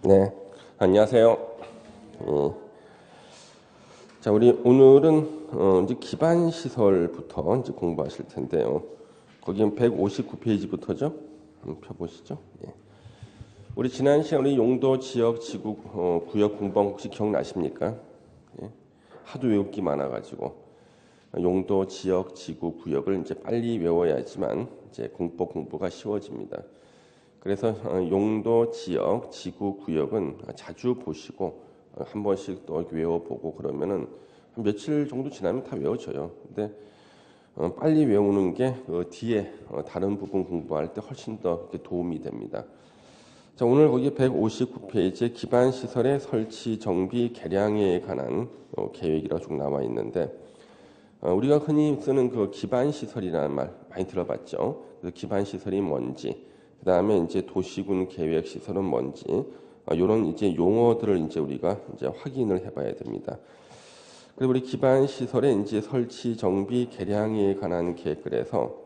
네, 안녕하세요. 어, 자, 우리 오늘은 이제 기반 시설부터 이제 공부하실 텐데요. 거기 159페이지부터죠. 펴보시죠. 예. 우리 지난 시간 우리 용도, 지역, 지구, 구역 공부 혹시 기억나십니까? 예. 하도 외우기 많아가지고 용도, 지역, 지구, 구역을 이제 빨리 외워야지만 이제 공법 공부가 쉬워집니다. 그래서 용도, 지역, 지구, 구역은 자주 보시고 한 번씩 또 외워보고 그러면은 한 며칠 정도 지나면 다 외워져요. 근데 빨리 외우는 게 뒤에 다른 부분 공부할 때 훨씬 더 도움이 됩니다. 자, 오늘 거기 159페이지에 기반 시설의 설치, 정비, 개량에 관한 계획이라고 쭉 나와 있는데 우리가 흔히 쓰는 그 기반 시설이라는 말 많이 들어봤죠. 그 기반 시설이 뭔지, 그 다음에 이제 도시군 계획 시설은 뭔지, 이런 이제 용어들을 이제 우리가 이제 확인을 해봐야 됩니다. 그리고 우리 기반 시설의 이제 설치, 정비, 개량에 관한 계획을 해서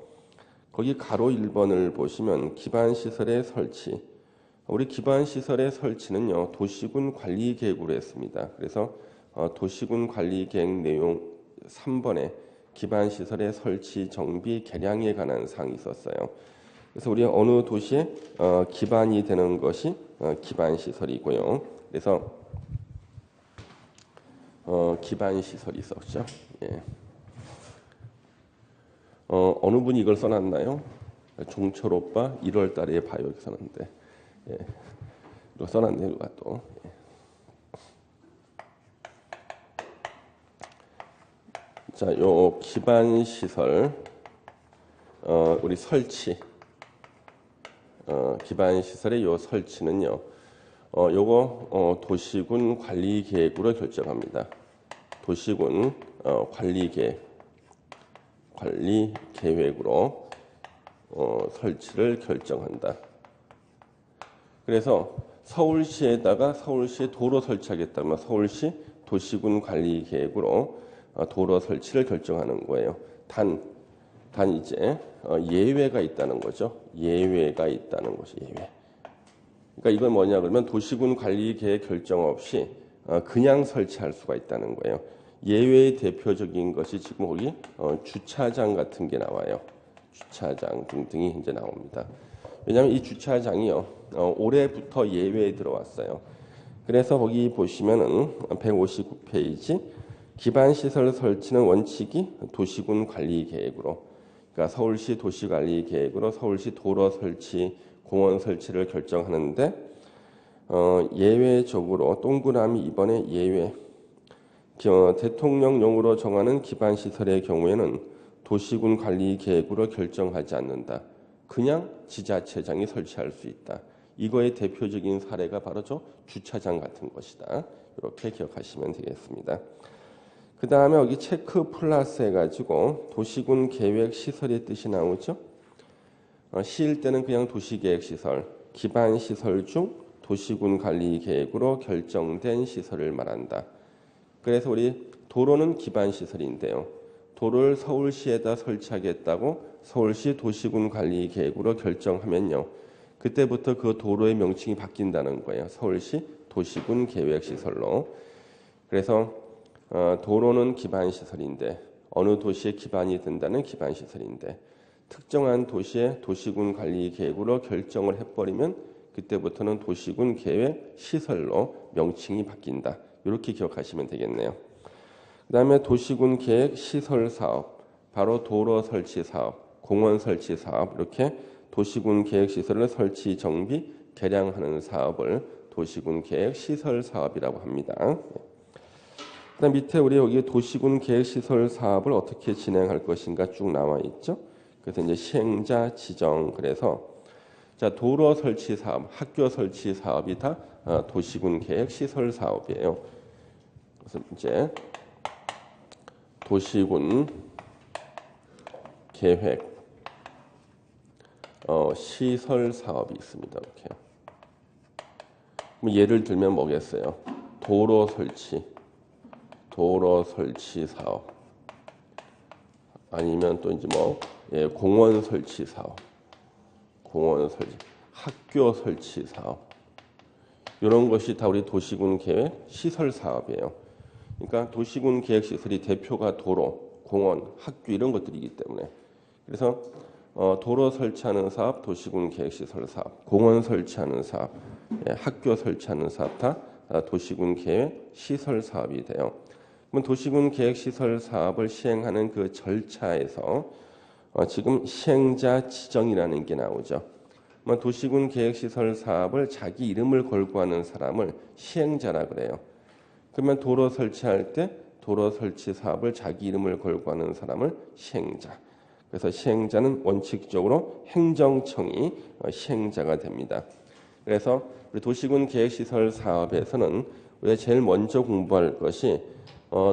거기 가로 1번을 보시면 기반 시설의 설치. 우리 기반 시설의 설치는요 도시군 관리 계획으로 했습니다. 그래서 도시군 관리 계획 내용 3번에 기반 시설의 설치, 정비, 개량에 관한 사항이 있었어요. 그래서 우리 어느 도시에 기반이 되는 것이 기반 시설이고요. 그래서 기반 시설이 있었죠. 예. 어느 분이 이걸 써놨나요? 종철 오빠 1월 달에 봐요 이렇게 썼는데, 예. 이거 써놨네요 누가 또. 예. 자, 요 기반 시설 우리 설치 기반 시설의 요 설치는요. 요거 도시군 관리 계획으로 결정합니다. 도시군 관리 계획으로 설치를 결정한다. 그래서 서울시에다가 서울시 도로 설치하겠다면 서울시 도시군 관리 계획으로 도로 설치를 결정하는 거예요. 단 이제 예외가 있다는 거죠. 예외가 있다는 것이 예외. 그러니까 이건 뭐냐 그러면 도시군 관리 계획 결정 없이 그냥 설치할 수가 있다는 거예요. 예외의 대표적인 것이 지금 거기 주차장 같은 게 나와요. 주차장 등등이 이제 나옵니다. 왜냐하면 이 주차장이요 올해부터 예외에 들어왔어요. 그래서 거기 보시면은 159페이지 기반 시설 설치는 원칙이 도시군 관리 계획으로, 그러니까 서울시 도시관리 계획으로 서울시 도로 설치, 공원 설치를 결정하는데 예외적으로 동그라미 이번에 예외 대통령령으로 정하는 기반 시설의 경우에는 도시군 관리 계획으로 결정하지 않는다. 그냥 지자체장이 설치할 수 있다. 이거의 대표적인 사례가 바로 저 주차장 같은 것이다. 이렇게 기억하시면 되겠습니다. 그 다음에 여기 체크 플러스 해가지고 도시군 계획 시설의 뜻이 나오죠. 시일 때는 그냥 도시계획 시설, 기반 시설 중 도시군 관리 계획으로 결정된 시설을 말한다. 그래서 우리 도로는 기반 시설인데요. 도로를 서울시에다 설치하겠다고 서울시 도시군 관리 계획으로 결정하면요. 그때부터 그 도로의 명칭이 바뀐다는 거예요. 서울시 도시군 계획 시설로. 그래서 도로는 기반 시설인데 어느 도시에 기반이 된다는 기반 시설인데 특정한 도시의 도시군 관리 계획으로 결정을 해버리면 그때부터는 도시군 계획 시설로 명칭이 바뀐다. 이렇게 기억하시면 되겠네요. 그 다음에 도시군 계획 시설 사업, 바로 도로 설치 사업, 공원 설치 사업, 이렇게 도시군 계획 시설을 설치, 정비, 개량하는 사업을 도시군 계획 시설 사업이라고 합니다. 그다음 밑에 우리 여기 도시군 계획 시설 사업을 어떻게 진행할 것인가 쭉 나와 있죠. 그래서 이제 시행자 지정, 그래서 자 도로 설치 사업, 학교 설치 사업이 다 도시군 계획 시설 사업이에요. 그래서 이제 도시군 계획 시설 사업이 있습니다. 이렇게. 뭐 예를 들면 뭐겠어요? 도로 설치 사업, 아니면 또 이제 뭐 공원 설치 사업, 학교 설치 사업, 이런 것이 다 우리 도시군 계획 시설 사업이에요. 그러니까 도시군 계획 시설이 대표가 도로, 공원, 학교 이런 것들이기 때문에 그래서 도로 설치하는 사업, 도시군 계획 시설 사업, 공원 설치하는 사업, 학교 설치하는 사업 다 도시군 계획 시설 사업이 돼요. 그럼 도시군 계획 시설 사업을 시행하는 그 절차에서 지금 시행자 지정이라는 게 나오죠. 도시군 계획 시설 사업을 자기 이름을 걸고 하는 사람을 시행자라 그래요. 그러면 도로 설치할 때 도로 설치 사업을 자기 이름을 걸고 하는 사람을 시행자. 그래서 시행자는 원칙적으로 행정청이 시행자가 됩니다. 그래서 우리 도시군 계획시설 사업에서는 우리가 제일 먼저 공부할 것이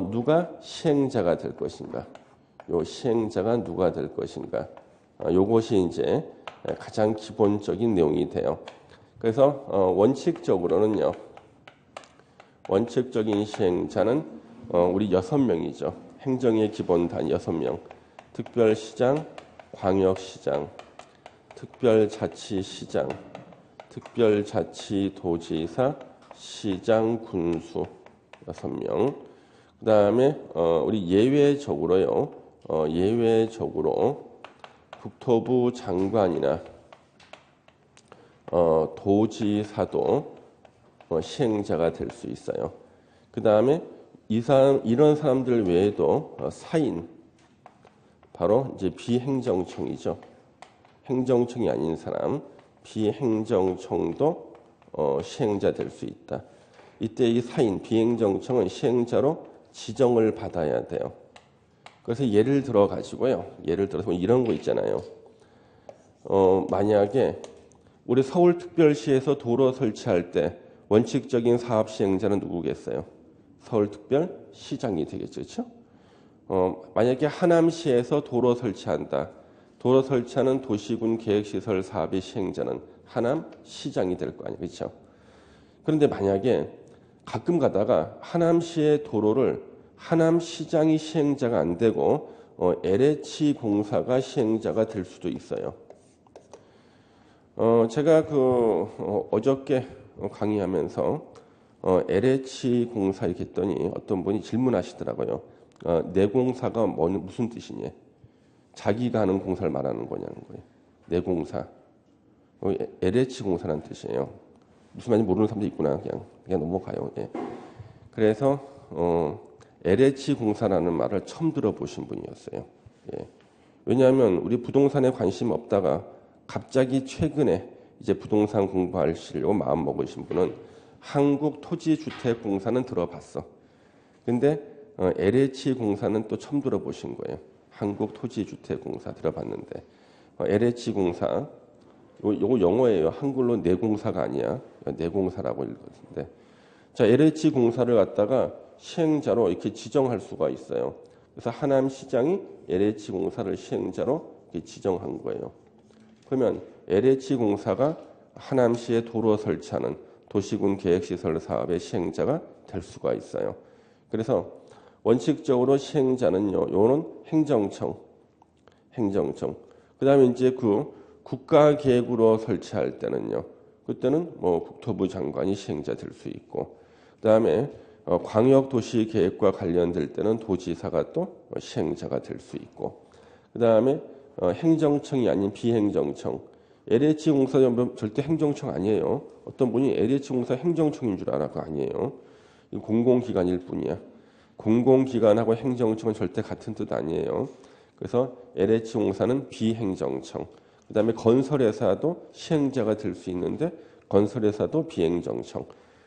누가 시행자가 될 것인가. 요 시행자가 누가 될 것인가. 요것이 이제 가장 기본적인 내용이 돼요. 그래서 원칙적으로는요. 원칙적인 시행자는 우리 6명이죠. 행정의 기본 단위 6명. 특별시장, 광역시장, 특별자치시장, 특별자치도지사, 시장, 군수 6명. 그 다음에 우리 예외적으로요. 예외적으로 국토부 장관이나 도지사도 시행자가 될 수 있어요. 그 다음에 이런 사람들 외에도 사인, 바로 이제 비행정청이죠. 행정청이 아닌 사람, 비행정청도 시행자 될 수 있다. 이때 이 사인, 비행정청은 시행자로 지정을 받아야 돼요. 그래서 예를 들어 가지고요. 예를 들어서 이런 거 있잖아요. 만약에 우리 서울특별시에서 도로 설치할 때 원칙적인 사업 시행자는 누구겠어요? 서울특별시장이 되겠죠. 그렇죠? 만약에 하남시에서 도로 설치한다. 도로 설치하는 도시군 계획시설 사업의 시행자는 하남시장이 될 거 아니에요. 그렇죠? 그런데 만약에 가끔 가다가 하남시의 도로를 하남시장이 시행자가 안 되고 LH공사가 시행자가 될 수도 있어요. 제가 어저께 강의하면서 LH공사 이렇게 했더니 어떤 분이 질문하시더라고요. 내공사가 무슨 뜻이냐? 자기가 하는 공사를 말하는 거냐는 거예요. 내공사. LH공사라는 뜻이에요. 무슨 말인지 모르는 사람도 있구나. 그냥 넘어가요. 예. 그래서 LH공사라는 말을 처음 들어보신 분이었어요. 예. 왜냐하면 우리 부동산에 관심 없다가 갑자기 최근에 이제 부동산 공부하시려고 마음 먹으신 분은 한국토지주택공사는 들어봤어. 근데 LH공사는 또 처음 들어보신 거예요. 한국토지주택공사 들어봤는데 LH공사 요거 영어예요. 한글로 내공사가 아니야. 내공사라고 읽거든요. 자, LH공사를 갖다가 시행자로 이렇게 지정할 수가 있어요. 그래서 하남시장이 LH공사를 시행자로 이렇게 지정한 거예요. 그러면 LH공사가 하남시에 도로 설치하는 도시군 계획시설 사업의 시행자가 될 수가 있어요. 그래서 원칙적으로 시행자는요, 요는 행정청. 그 다음에 이제 국가계획으로 설치할 때는요, 그때는 국토부 장관이 시행자 될 수 있고, 그 다음에 광역도시계획과 관련될 때는 도지사가 또 시행자가 될 수 있고, 그 다음에 행정청이 아닌 비행정청. LH공사 절대 행정청 아니에요. 어떤 분이 LH공사 행정청인 줄 알아. 그거 아니에요. 공공기관일 뿐이야. 공공기관하고 행정청은 절대 같은 뜻 아니에요. 그래서 LH공사는 비행정청. 그 다음에 건설회사도 시행자가 될 수 있는데 건설회사도 비행정청.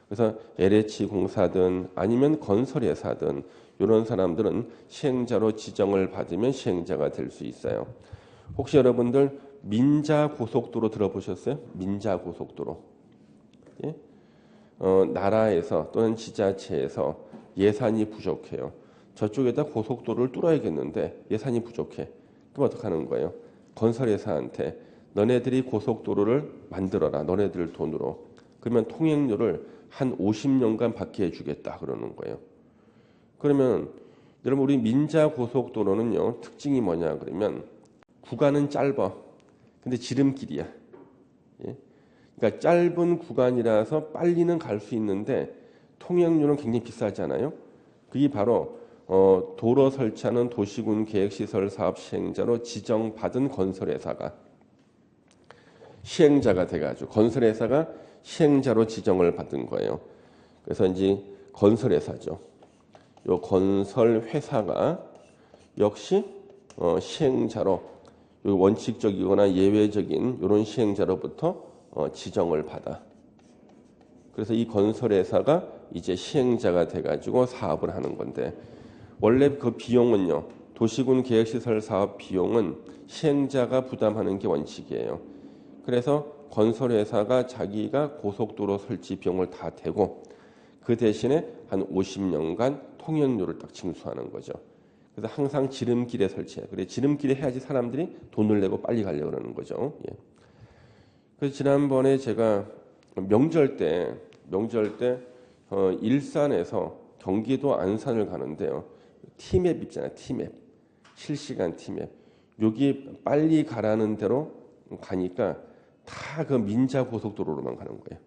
그래서 LH공사든 아니면 건설회사든 이런 사람들은 시행자로 지정을 받으면 시행자가 될 수 있어요. 혹시 여러분들 민자고속도로 들어보셨어요? 민자고속도로. 예? 나라에서 또는 지자체에서 예산이 부족해요. 저쪽에다 고속도로를 뚫어야겠는데 예산이 부족해. 그럼 어떻게 하는 거예요? 건설회사한테 너네들이 고속도로를 만들어라. 너네들 돈으로. 그러면 통행료를 한 50년간 받게 해주겠다. 그러는 거예요. 그러면 여러분 우리 민자고속도로는요. 특징이 뭐냐 그러면 구간은 짧아. 근데 지름길이야. 예? 그러니까 짧은 구간이라서 빨리는 갈 수 있는데 통행료는 굉장히 비싸잖아요. 그게 바로 도로 설치하는 도시군 계획시설 사업 시행자로 지정받은 건설회사가 시행자가 돼가지고 건설회사가 시행자로 지정을 받은 거예요. 그래서 이제 건설회사죠. 요 건설회사가 역시 시행자로 요 원칙적이거나 예외적인 이런 시행자로부터 지정을 받아. 그래서 이 건설회사가 이제 시행자가 돼가지고 사업을 하는 건데 원래 그 비용은요. 도시군 계획시설 사업 비용은 시행자가 부담하는 게 원칙이에요. 그래서 건설회사가 자기가 고속도로 설치 비용을 다 대고 그 대신에 한 50년간 통행료를 딱 징수하는 거죠. 그래서 항상 지름길에 설치해. 그래 지름길에 해야지 사람들이 돈을 내고 빨리 가려고 그러는 거죠. 예. 그래서 지난번에 제가 명절 때 일산에서 경기도 안산을 가는데요. T맵 있잖아요. T맵. 실시간 T맵. 여기 빨리 가라는 대로 가니까 다 그 민자 고속도로로만 가는 거예요.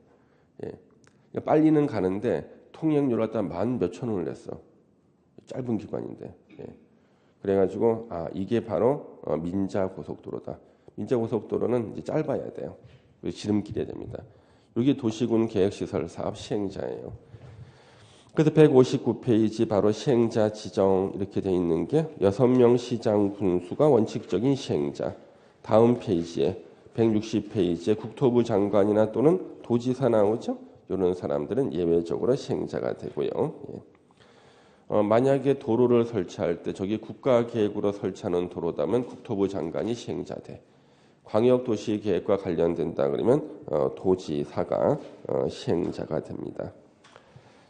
예. 빨리는 가는데 통행료를 갖다 만 몇천 원을 냈어. 짧은 기간인데. 예. 그래가지고 이게 바로 민자 고속도로다. 민자 고속도로는 이제 짧아야 돼요. 지름길이 됩니다. 여기 도시군 계획시설 사업 시행자예요. 그래서 159페이지 바로 시행자 지정 이렇게 돼 있는 게 6명 시장 군수가 원칙적인 시행자. 다음 페이지에 160페이지에 국토부 장관이나 또는 도지사 나오죠. 이런 사람들은 예외적으로 시행자가 되고요. 예. 만약에 도로를 설치할 때 저기 국가계획으로 설치하는 도로다면 국토부 장관이 시행자 돼. 광역도시계획과 관련된다 그러면 도지사가 시행자가 됩니다.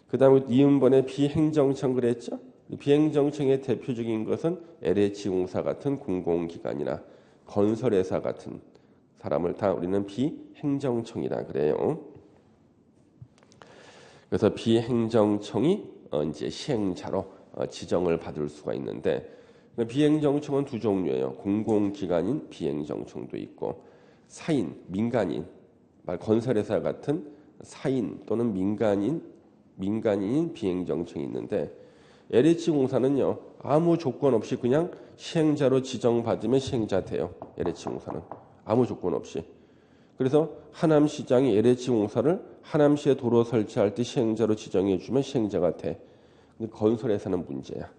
그 다음에 이음번에 비행정청 그랬죠. 비행정청의 대표적인 것은 LH공사 같은 공공기관이나 건설회사 같은 사람을 다 우리는 비행정청이라 그래요. 그래서 비행정청이 이제 시행자로 지정을 받을 수가 있는데 비행정청은 두 종류예요. 공공기관인 비행정청도 있고 사인, 민간인, 건설회사 같은 사인 또는 민간인인 비행정청이 있는데 LH공사는요. 아무 조건 없이 그냥 시행자로 지정받으면 시행자 돼요. LH공사는 아무 조건 없이. 그래서 하남시장이 LH공사를 하남시에 도로 설치할 때 시행자로 지정해 주면 시행자가 돼. 근데 건설회사는 문제야.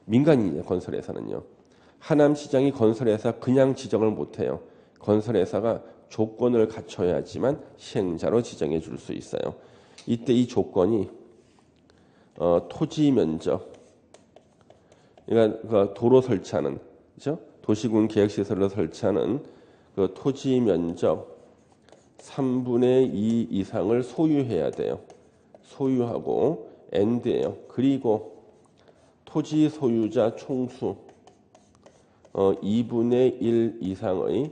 민간인이에요. 건설회사는요. 하남시장이 건설회사 그냥 지정을 못해요. 건설회사가 조건을 갖춰야지만 시행자로 지정해 줄 수 있어요. 이때 이 조건이 토지 면적, 그러니까 그 도로 설치하는, 그렇죠? 도시군 계획시설을 설치하는 그 토지 면적 3분의 2 이상을 소유해야 돼요. 소유하고 and예요. 그리고 토지 소유자 총수 2분의 1 이상의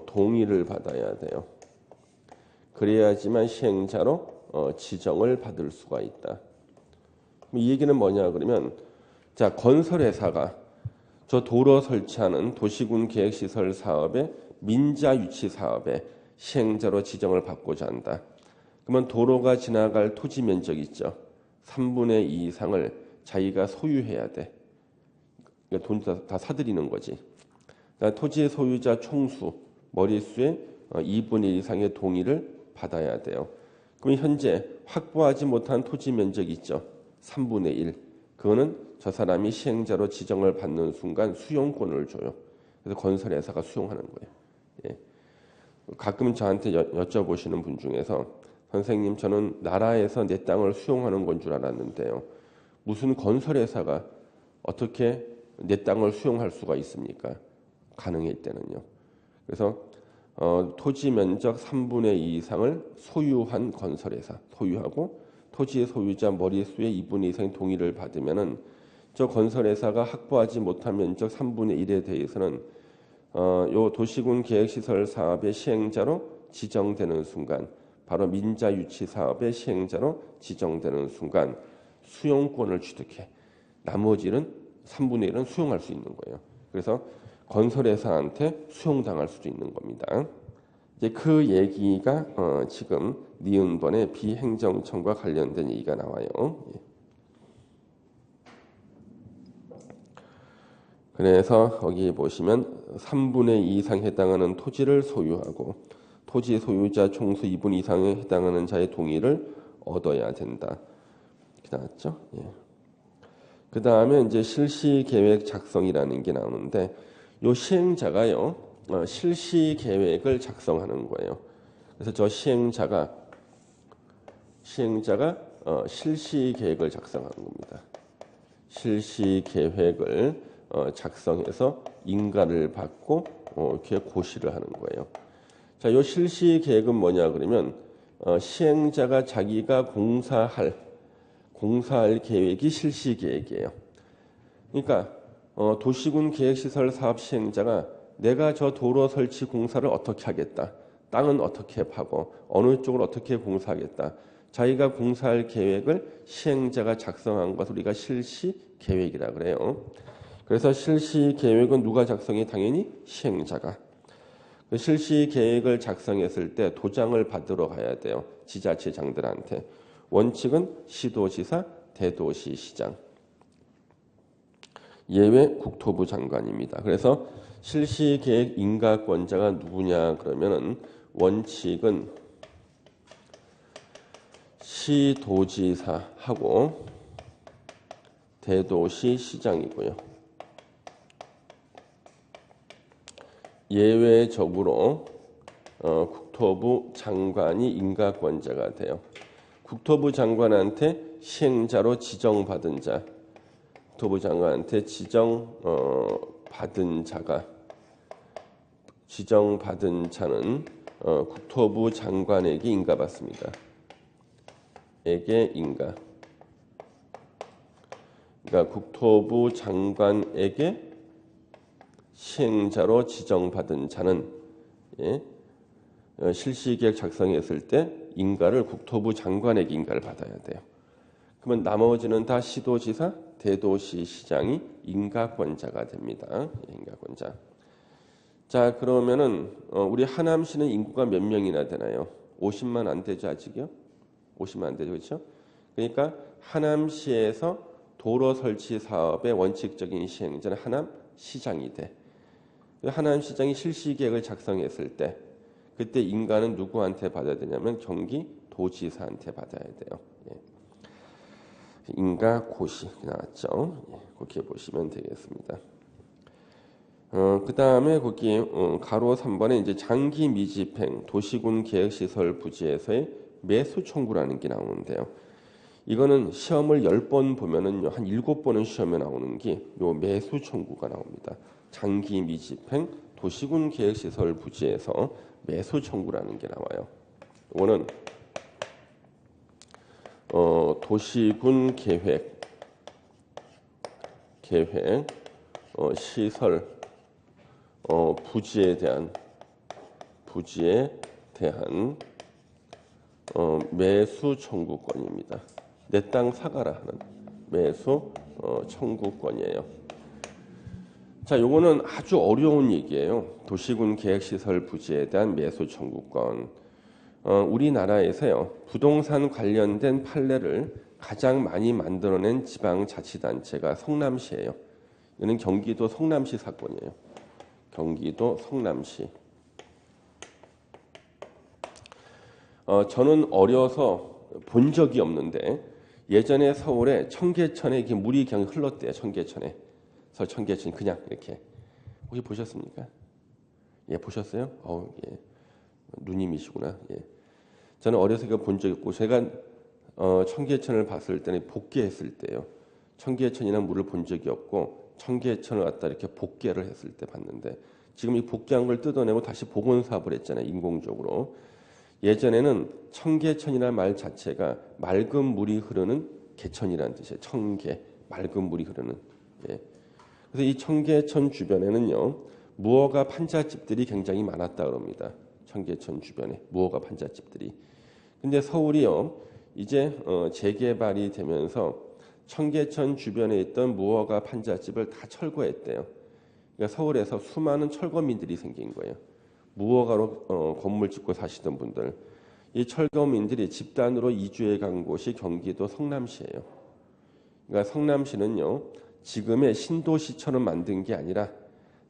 동의를 받아야 돼요. 그래야지만 시행자로 지정을 받을 수가 있다. 이 얘기는 뭐냐 그러면 자 건설회사가 저 도로 설치하는 도시군 계획시설 사업의 민자 유치 사업에 시행자로 지정을 받고자 한다. 그러면 도로가 지나갈 토지 면적 있죠. 3분의 2 이상을 자기가 소유해야 돼. 그러니까 돈 다 사들이는 거지. 그러니까 토지 소유자 총수 머릿수의 2분의 1 이상의 동의를 받아야 돼요. 그럼 현재 확보하지 못한 토지 면적 있죠. 3분의 1. 그거는 저 사람이 시행자로 지정을 받는 순간 수용권을 줘요. 그래서 건설회사가 수용하는 거예요. 예. 가끔 저한테 여쭤보시는 분 중에서 선생님 저는 나라에서 내 땅을 수용하는 건 줄 알았는데요. 무슨 건설회사가 어떻게 내 땅을 수용할 수가 있습니까? 가능해 이때는요. 그래서 토지 면적 3분의 2 이상을 소유한 건설회사, 소유하고 토지의 소유자 머릿수의 2분의 2 이상의 동의를 받으면은 저 건설회사가 확보하지 못한 면적 3분의 1에 대해서는 요 도시군 계획시설 사업의 시행자로 지정되는 순간, 바로 민자 유치 사업의 시행자로 지정되는 순간 수용권을 취득해. 나머지는 3분의 1은 수용할 수 있는 거예요. 그래서 건설회사한테 수용당할 수도 있는 겁니다. 이제 그 얘기가 지금 니은번의 비행정청과 관련된 얘기가 나와요. 예. 그래서 거기 보시면 3분의 2 이상 해당하는 토지를 소유하고 토지 소유자 총수 2분 이상에 해당하는 자의 동의를 얻어야 된다. 이렇게 나왔죠. 예. 그 다음에 이제 실시 계획 작성이라는 게 나오는데 요 시행자가요 실시 계획을 작성하는 거예요. 그래서 저 시행자가 실시 계획을 작성하는 겁니다. 실시 계획을 작성해서 인가를 받고 이렇게 고시를 하는 거예요. 자, 요 실시 계획은 뭐냐 그러면 시행자가 자기가 공사할 계획이 실시 계획이에요. 그러니까 도시군 계획시설 사업 시행자가 내가 저 도로 설치 공사를 어떻게 하겠다. 땅은 어떻게 파고 어느 쪽을 어떻게 공사하겠다. 자기가 공사할 계획을 시행자가 작성한 것을 우리가 실시 계획이라 그래요. 그래서 실시 계획은 누가 작성해? 당연히 시행자가. 그 실시 계획을 작성했을 때 도장을 받으러 가야 돼요. 지자체장들한테. 원칙은 시도지사, 대도시시장. 예외 국토부 장관입니다. 그래서 실시계획 인가권자가 누구냐 그러면은 원칙은 시도지사하고 대도시시장이고요. 예외적으로 국토부 장관이 인가권자가 돼요. 국토부 장관한테 시행자로 지정받은 자, 국토부 장관한테 지정받은 자는 국토부 장관에게 인가받습니다. 에게 인가. 그러니까 국토부 장관에게 시행자로 지정받은 자는 실시계획 작성했을 때 인가를 국토부 장관에게 인가를 받아야 돼요. 그러면 나머지는 다 시도지사, 대도시시장이 인가권자가 됩니다. 인가권자. 자, 그러면은 우리 하남시는 인구가 몇 명이나 되나요? 50만 안 되죠, 아직요? 50만 안 되죠, 그렇죠? 그러니까 하남시에서 도로 설치 사업의 원칙적인 시행자는 하남시장이 돼. 하남시장이 실시계획을 작성했을 때 그때 인가는 누구한테 받아야 되냐면 경기도지사한테 받아야 돼요. 예. 인가 고시 나왔죠. 예, 그렇게 보시면 되겠습니다. 그 다음에 거기 가로 3번에 이제 장기 미집행 도시군 계획시설 부지에서의 매수 청구라는 게 나오는데요. 이거는 시험을 10번 보면은요, 한 7번은 시험에 나오는 게 요 매수 청구가 나옵니다. 장기 미집행 도시군 계획시설 부지에서 매수 청구라는 게 나와요. 이거는 도시군 계획 시설 부지에 대한 매수 청구권입니다. 내 땅 사가라 하는 매수 청구권이에요. 자, 요거는 아주 어려운 얘기예요. 도시군 계획시설 부지에 대한 매수 청구권. 우리나라에서요 부동산 관련된 판례를 가장 많이 만들어낸 지방자치단체가 성남시예요. 이는 경기도 성남시 사건이에요. 경기도 성남시. 저는 어려서 본 적이 없는데 예전에 서울에 청계천에 이렇게 물이 그냥 흘렀대요. 청계천에. 그래서 청계천이 그냥 이렇게. 혹시 보셨습니까? 예, 보셨어요? 예. 누님이시구나. 예. 저는 어려서 이거 본 적이 없고 제가 청계천을 봤을 때는 복개했을 때요. 청계천이나 물을 본 적이 없고 청계천을 갖다 이렇게 복개를 했을 때 봤는데 지금 이 복개한 걸 뜯어내고 다시 복원 사업을 했잖아요. 인공적으로. 예전에는 청계천이라는 말 자체가 맑은 물이 흐르는 개천이라는 뜻이에요. 청계, 맑은 물이 흐르는. 예. 그래서 이 청계천 주변에는요. 무허가 판잣집들이 굉장히 많았다 그럽니다. 청계천 주변에 무허가 판잣집들이. 근데 서울이요. 이제 재개발이 되면서 청계천 주변에 있던 무허가 판잣집을 다 철거했대요. 그러니까 서울에서 수많은 철거민들이 생긴 거예요. 무허가로 건물 짓고 사시던 분들, 이 철거민들이 집단으로 이주해 간 곳이 경기도 성남시예요. 그러니까 성남시는요, 지금의 신도시처럼 만든 게 아니라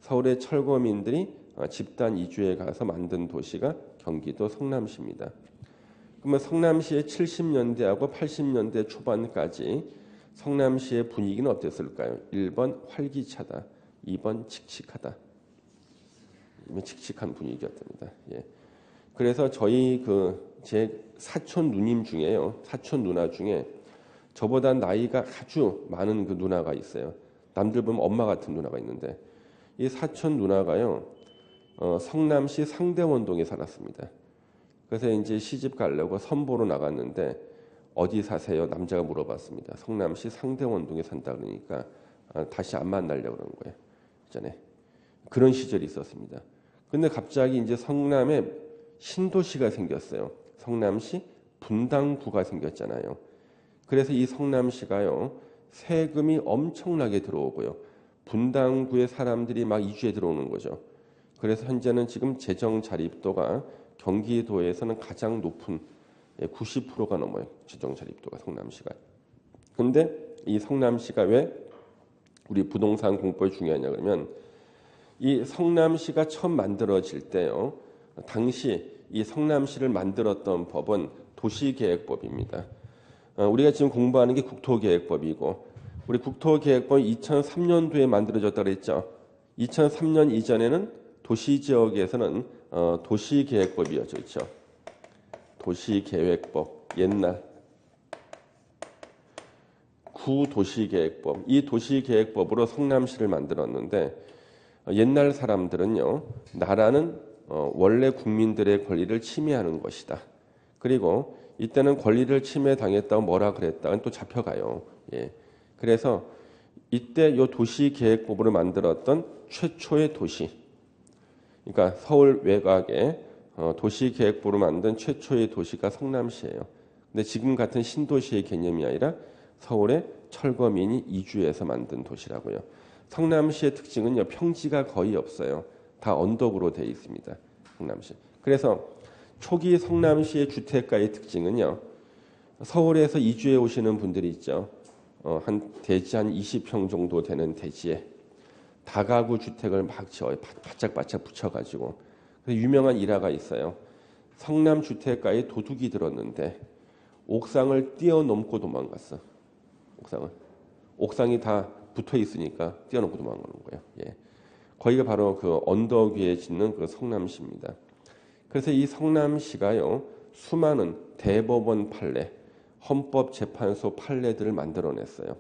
서울의 철거민들이 집단 이주해 가서 만든 도시가 경기도 성남시입니다. 그러면 성남시의 70년대하고 80년대 초반까지 성남시의 분위기는 어땠을까요? 1번 활기차다, 2번 칙칙하다. 칙칙한 분위기였답니다. 예. 그래서 저희 제 사촌 누님 중에요, 사촌 누나 중에 저보다 나이가 아주 많은 그 누나가 있어요. 남들 보면 엄마 같은 누나가 있는데 이 사촌 누나가요, 성남시 상대원동에 살았습니다. 그래서 이제 시집 가려고 선보러 나갔는데 어디 사세요? 남자가 물어봤습니다. 성남시 상대원동에 산다 그러니까 다시 안 만나려고 그런 거예요. 전에 그런 시절이 있었습니다. 근데 갑자기 이제 성남에 신도시가 생겼어요. 성남시 분당구가 생겼잖아요. 그래서 이 성남시가요, 세금이 엄청나게 들어오고요, 분당구의 사람들이 막 이주해 들어오는 거죠. 그래서 현재는 지금 재정 자립도가 경기도에서는 가장 높은 90%가 넘어요. 재정 자립도가 성남시가. 근데 이 성남시가 왜 우리 부동산 공법이 중요하냐 그러면 이 성남시가 처음 만들어질 때요, 당시 이 성남시를 만들었던 법은 도시계획법입니다. 우리가 지금 공부하는 게 국토계획법이고, 우리 국토계획법이 2003년도에 만들어졌다고 그랬죠. 2003년 이전에는 도시지역에서는 도시계획법이었죠. 그렇죠? 도시계획법, 옛날 구도시계획법, 이 도시계획법으로 성남시를 만들었는데 옛날 사람들은요, 나라는 원래 국민들의 권리를 침해하는 것이다. 그리고 이때는 권리를 침해당했다고 뭐라 그랬다가 또 잡혀가요. 예. 그래서 이때 요 도시계획법으로 만들었던 최초의 도시, 그러니까 서울 외곽에 도시계획법으로 만든 최초의 도시가 성남시예요. 근데 지금 같은 신도시의 개념이 아니라 서울에 철거민이 이주해서 만든 도시라고요. 성남시의 특징은요, 평지가 거의 없어요. 다 언덕으로 되어 있습니다. 성남시. 그래서 초기 성남시의 주택가의 특징은요, 서울에서 이주해 오시는 분들이 있죠. 한 대지 한 20평 정도 되는 대지에 다가구 주택을 막 지어요. 바짝바짝 붙여가지고. 그래서 유명한 일화가 있어요. 성남 주택가에 도둑이 들었는데 옥상을 뛰어넘고 도망갔어. 옥상이 다 붙어 있으니까 뛰어넘고 도망가는 거예요. 예. 거기가 바로 그 언덕 위에 짓는 그 성남시입니다. 그래서 이 성남시가요, 수많은 대법원 판례, 헌법재판소 판례들을 만들어냈어요.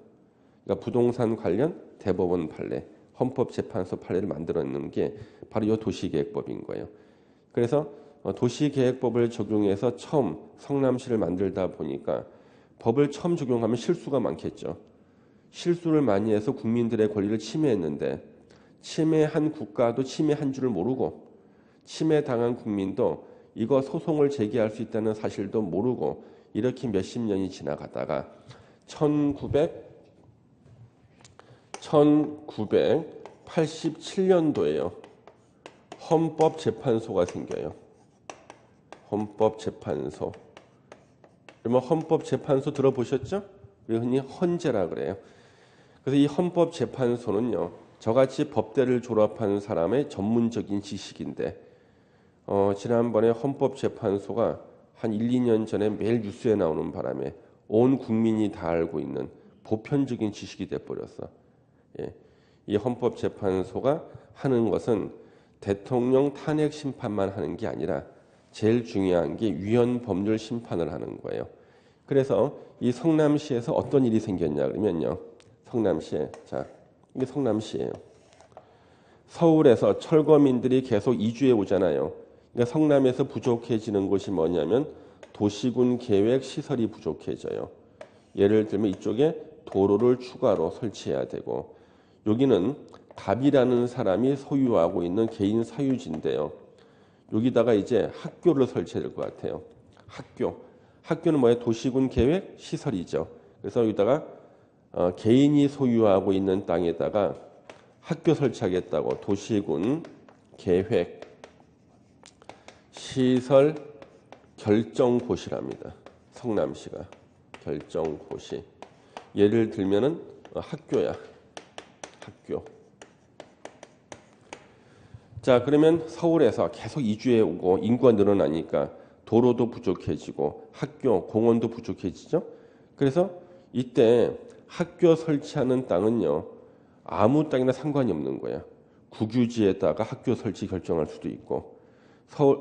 그러니까 부동산 관련 대법원 판례, 헌법재판소 판례를 만들어내는 게 바로 이 도시계획법인 거예요. 그래서 도시계획법을 적용해서 처음 성남시를 만들다 보니까 법을 처음 적용하면 실수가 많겠죠. 실수를 많이 해서 국민들의 권리를 침해했는데 침해한 국가도 침해한 줄을 모르고 침해당한 국민도 이거 소송을 제기할 수 있다는 사실도 모르고 이렇게 몇십 년이 지나가다가 1987년도에요. 헌법재판소가 생겨요. 헌법재판소. 그러면 헌법재판소 들어보셨죠? 우리 흔히 헌재라 그래요. 그래서 이 헌법재판소는요, 저같이 법대를 졸업한 사람의 전문적인 지식인데 지난번에 헌법재판소가 한 1, 2년 전에 매일 뉴스에 나오는 바람에 온 국민이 다 알고 있는 보편적인 지식이 돼버렸어. 예. 이 헌법재판소가 하는 것은 대통령 탄핵 심판만 하는 게 아니라 제일 중요한 게 위헌 법률 심판을 하는 거예요. 그래서 이 성남시에서 어떤 일이 생겼냐 그러면요, 성남시에, 자, 이게 성남시예요. 서울에서 철거민들이 계속 이주해 오잖아요. 그러니까 성남에서 부족해지는 곳이 뭐냐면 도시군 계획 시설이 부족해져요. 예를 들면 이쪽에 도로를 추가로 설치해야 되고, 여기는 갑이라는 사람이 소유하고 있는 개인 사유지인데요. 여기다가 이제 학교를 설치해야 될 것 같아요. 학교는 뭐예요? 도시군 계획 시설이죠. 그래서 여기다가 개인이 소유하고 있는 땅에다가 학교 설치하겠다고 도시군 계획 시설 결정고시랍니다. 성남시가 결정고시. 예를 들면은 학교야. 학교. 자, 그러면 서울에서 계속 이주해 오고 인구가 늘어나니까 도로도 부족해지고 학교, 공원도 부족해지죠. 그래서 이때 학교 설치하는 땅은요, 아무 땅이나 상관이 없는 거야. 국유지에다가 학교 설치 결정할 수도 있고,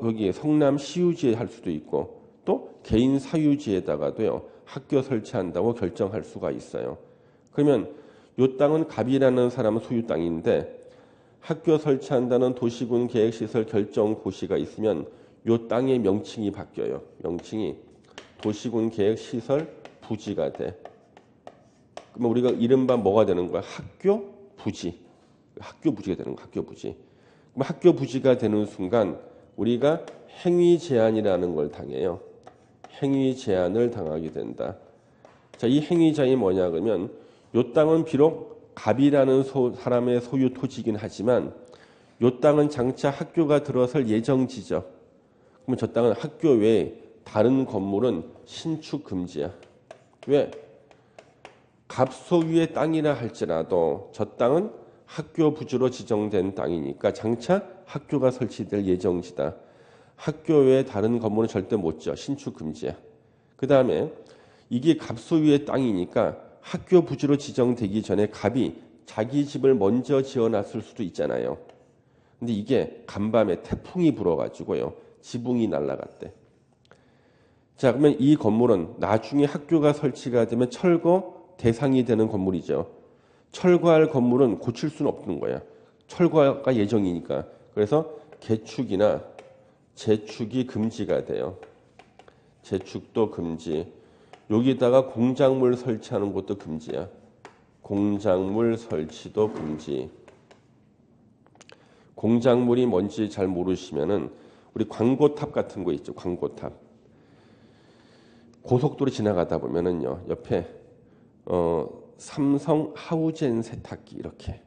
여기 성남 시유지에 할 수도 있고, 또 개인 사유지에다가도요, 학교 설치한다고 결정할 수가 있어요. 그러면 이 땅은 갑이라는 사람은 소유 땅인데, 학교 설치한다는 도시군 계획시설 결정 고시가 있으면 이 땅의 명칭이 바뀌어요. 명칭이 도시군 계획시설 부지가 돼. 그러면 우리가 이른바 뭐가 되는 거야? 학교 부지. 학교 부지가 되는 거야. 학교 부지. 그럼 학교 부지가 되는 순간 우리가 행위 제한이라는 걸 당해요. 행위 제한을 당하게 된다. 자, 이 행위자이 뭐냐 그러면 이 땅은 비록 갑이라는 사람의 소유 토지이긴 하지만 이 땅은 장차 학교가 들어설 예정지죠. 그러면 저 땅은 학교 외에 다른 건물은 신축 금지야. 왜? 갑 소유의 땅이라 할지라도 저 땅은 학교 부지로 지정된 땅이니까 장차 학교가 설치될 예정지다. 학교 외에 다른 건물은 절대 못 지어. 신축 금지야. 그 다음에 이게 갑 소유의 땅이니까 학교 부지로 지정되기 전에 갑이 자기 집을 먼저 지어놨을 수도 있잖아요. 근데 이게 간밤에 태풍이 불어가지고요. 지붕이 날아갔대. 자, 그러면 이 건물은 나중에 학교가 설치가 되면 철거 대상이 되는 건물이죠. 철거할 건물은 고칠 수는 없는 거야. 철거가 예정이니까. 그래서 개축이나 재축이 금지가 돼요. 재축도 금지. 여기다가 공작물 설치하는 것도 금지야. 공작물 설치도 금지. 공작물이 뭔지 잘 모르시면은 우리 광고탑 같은 거 있죠. 광고탑. 고속도로 지나가다 보면은요. 옆에 삼성 하우젠 세탁기 이렇게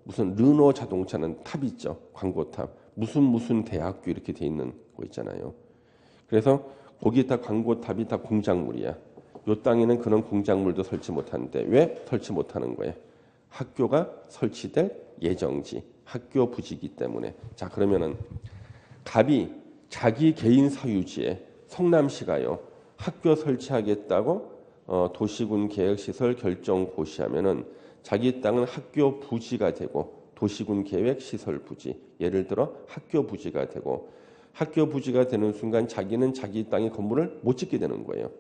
무슨 르노 자동차는 탑 있죠. 광고탑. 무슨 대학교 이렇게 돼 있는 거 있잖아요. 그래서 거기에 다 광고탑이 다 공작물이야. 요 땅에는 그런 공작물도 설치 못하는데 왜 설치 못하는 거예요? 학교가 설치될 예정지, 학교 부지이기 때문에. 자, 그러면은 갑이 자기 개인 사유지에 성남시가요 학교 설치하겠다고 도시군 계획시설 결정 고시하면은 자기 땅은 학교 부지가 되고 도시군 계획시설 부지, 예를 들어 학교 부지가 되고 학교 부지가 되는 순간 자기는 자기 땅의 건물을 못 짓게 되는 거예요.